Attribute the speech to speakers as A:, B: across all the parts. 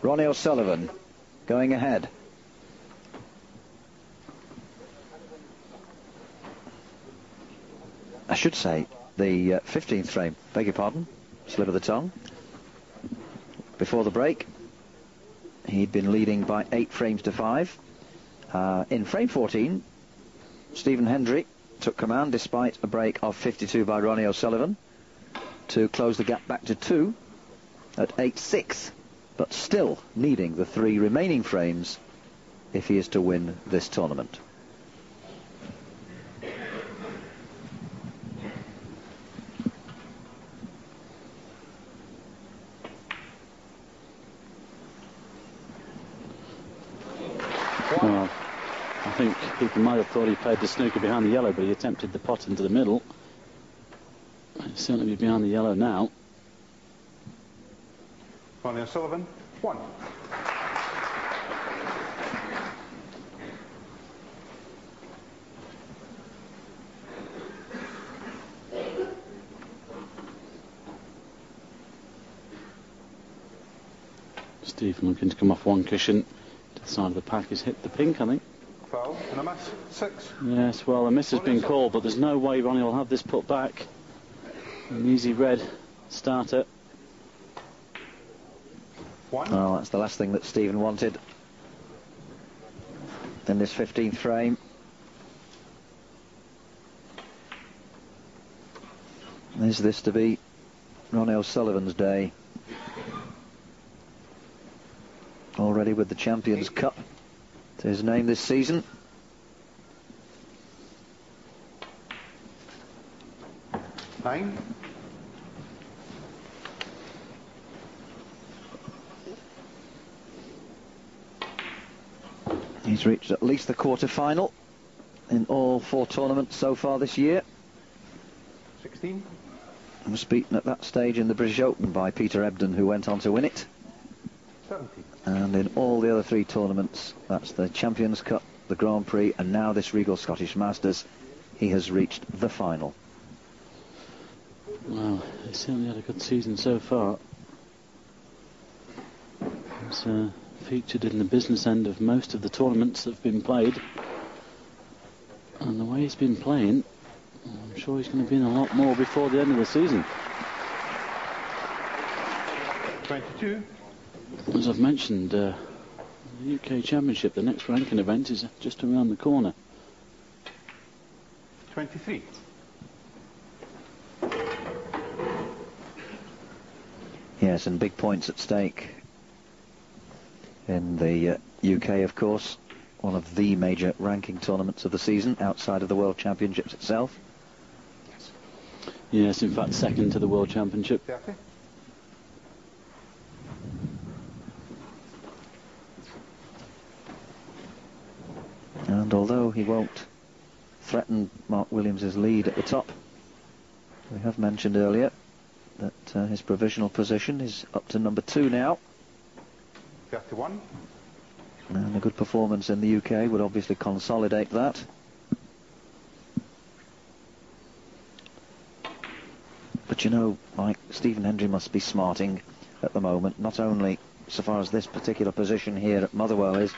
A: Ronnie O'Sullivan going ahead. I should say the 15th frame, beg your pardon, slip of the tongue. Before the break, he'd been leading by 8 frames to 5. In frame 14, Stephen Hendry took command despite a break of 52 by Ronnie O'Sullivan to close the gap back to 2 at 8-6, but still needing the 3 remaining frames if he is to win this tournament.
B: Well, I think people might have thought he played the snooker behind the yellow, but he attempted the pot into the middle. He'll certainly be behind the yellow now.
C: Ronnie O'Sullivan, 1.
B: Stephen looking to come off one cushion to the side of the pack. Has hit the pink, I think.
C: Foul and a miss, 6.
B: Yes, well, a miss has been called, but there's no way Ronnie will have this put back. An easy red starter.
C: 1.
A: Well, that's the last thing that Stephen wanted in this 15th frame. Is this to be Ronnie O'Sullivan's day? Already with the Champions Cup to his name this season.
C: Nine.
A: He's reached at least the quarter-final in all 4 tournaments so far this year.
C: 16.
A: He was beaten at that stage in the British Open by Peter Ebdon, who went on to win it.
C: 17.
A: And in all the other 3 tournaments, that's the Champions Cup, the Grand Prix, and now this Regal Scottish Masters, he has reached the final.
B: Well, he's certainly had a good season so far. He's featured in the business end of most of the tournaments that have been played. And the way he's been playing, I'm sure he's going to be in a lot more before the end of the season.
C: 22.
B: As I've mentioned, the UK Championship, the next ranking event, is just around the corner.
C: 23.
A: Yes, and big points at stake in the UK, of course. One of the major ranking tournaments of the season, outside of the World Championships itself.
B: Yes, in fact, second to the World Championship.
C: 30.
A: And although he won't threaten Mark Williams' lead at the top, we have mentioned earlier that his provisional position is up to number 2 now.
C: 31.
A: And a good performance in the UK would obviously consolidate that. But you know, Mike, Stephen Hendry must be smarting at the moment, not only so far as this particular position here at Motherwell is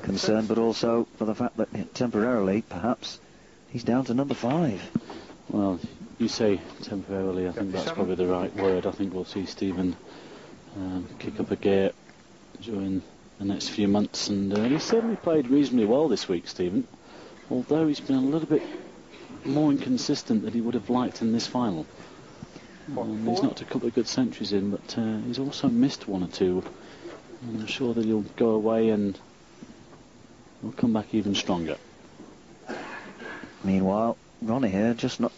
A: concerned, but also for the fact that temporarily, perhaps, he's down to number 5.
B: Well, you say temporarily, I think that's probably the right word. I think we'll see Stephen kick up a gear during the next few months, and he's certainly played reasonably well this week, Stephen, although he's been a little bit more inconsistent than he would have liked in this final. He's knocked a couple of good centuries in, but he's also missed 1 or 2, and I'm sure that he'll go away and will come back even stronger.
A: Meanwhile, Ronnie here just not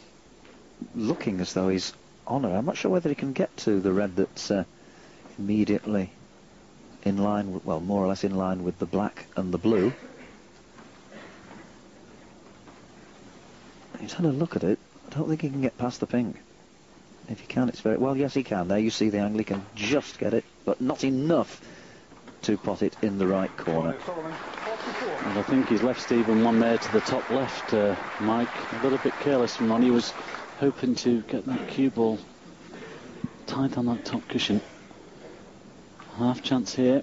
A: looking as though he's on it. I'm not sure whether he can get to the red that's immediately in line with, well, more or less in line with the black and the blue. He's had a look at it. I don't think he can get past the pink. If he can, it's very... Well, yes, he can. There you see the angle. He can just get it, but not enough to pot it in the right corner.
B: And I think he's left Stephen 1 there to the top left, Mike. A little bit careless from Ronnie. He was hoping to get that cue ball tight on that top cushion. half chance here,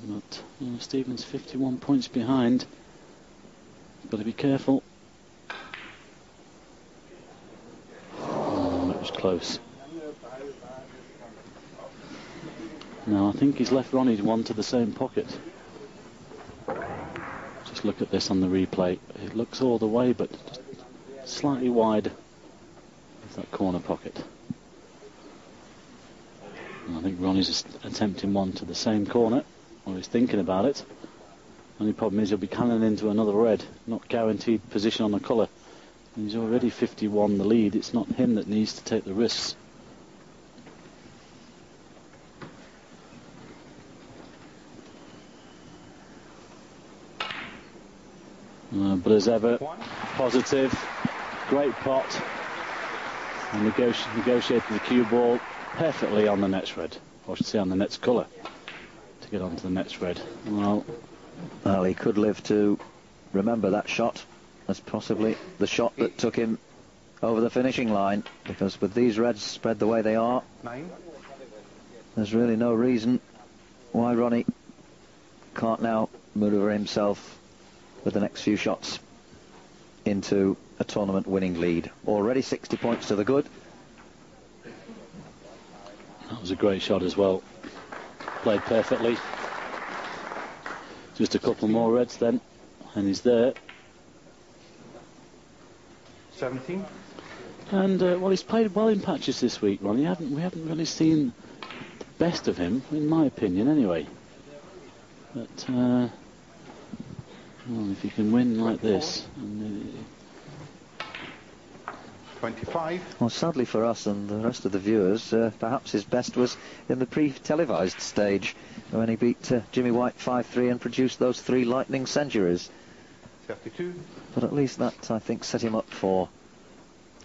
B: but Stephen's 51 points behind. Got to be careful. Oh, it was close. Now I think he's left Ronnie one to the same pocket. Just look at this on the replay. It looks all the way, but just slightly wide of that corner pocket. And I think Ronnie's just attempting one to the same corner, or he's thinking about it. Only problem is he'll be cannon into another red, not guaranteed position on the colour. And he's already 51 the lead. It's not him that needs to take the risks. But as ever, positive, great pot, and negotiated the cue ball perfectly on the next red, or I should say on the next colour, to get onto the next red. Well,
A: he could live to remember that shot as possibly the shot that took him over the finishing line, because with these reds spread the way they are, there's really no reason why Ronnie can't now manoeuvre himself with the next few shots into a tournament winning lead. Already 60 points to the good.
B: That was a great shot as well. Played perfectly. Just a couple more reds then, and he's there.
C: 17.
B: And well, he's played well in patches this week, Ron. We haven't really seen the best of him, in my opinion, anyway. But well, if you can win like this.
C: 25.
A: Well, sadly for us and the rest of the viewers, perhaps his best was in the pre-televised stage, when he beat Jimmy White 5-3 and produced those 3 lightning centuries.
C: 32.
A: But at least that, I think, set him up for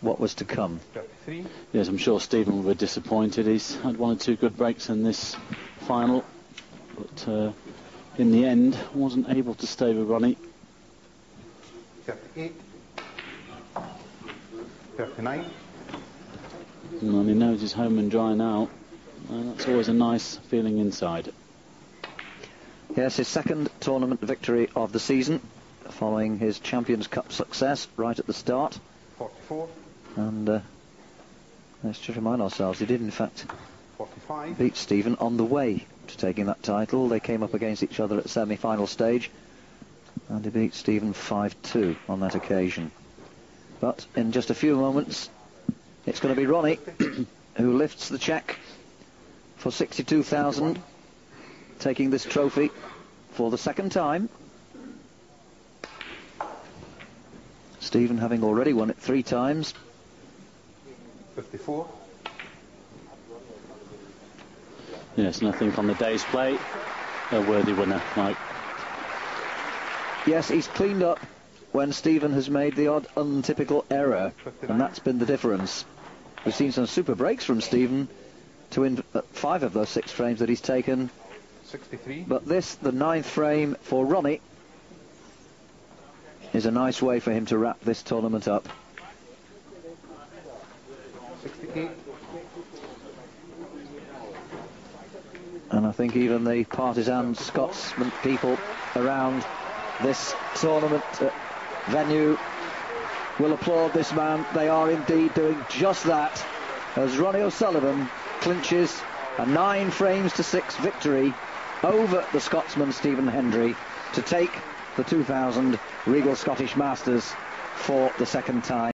A: what was to come.
C: 33.
B: Yes, I'm sure Stephen will be disappointed. He's had 1 or 2 good breaks in this final, but in the end wasn't able to stay with Ronnie.
C: 38. 39.
B: And he knows he's home and dry now, and that's always a nice feeling inside.
A: Yes, his second tournament victory of the season, following his Champions Cup success right at the start.
C: 44.
A: And let's just remind ourselves, he did in fact
C: 45.
A: beat Stephen on the way to taking that title. They came up against each other at the semi-final stage, and he beat Stephen 5-2 on that occasion. But in just a few moments, it's going to be Ronnie who lifts the cheque for 62,000, taking this trophy for the second time. Stephen having already won it 3 times.
C: 54.
B: Yes, and I think on the day's play, a worthy winner, Mike.
A: Yes, he's cleaned up when Stephen has made the odd untypical error, and that's been the difference. We've seen some super breaks from Stephen to win 5 of those 6 frames that he's taken.
C: 63.
A: But this, the 9th frame for Ronnie, is a nice way for him to wrap this tournament up.
C: 68.
A: And I think even the partisan Scotsman people around this tournament venue will applaud this man. They are indeed doing just that, as Ronnie O'Sullivan clinches a 9 frames to 6 victory over the Scotsman Stephen Hendry to take the 2000 Regal Scottish Masters for the second time.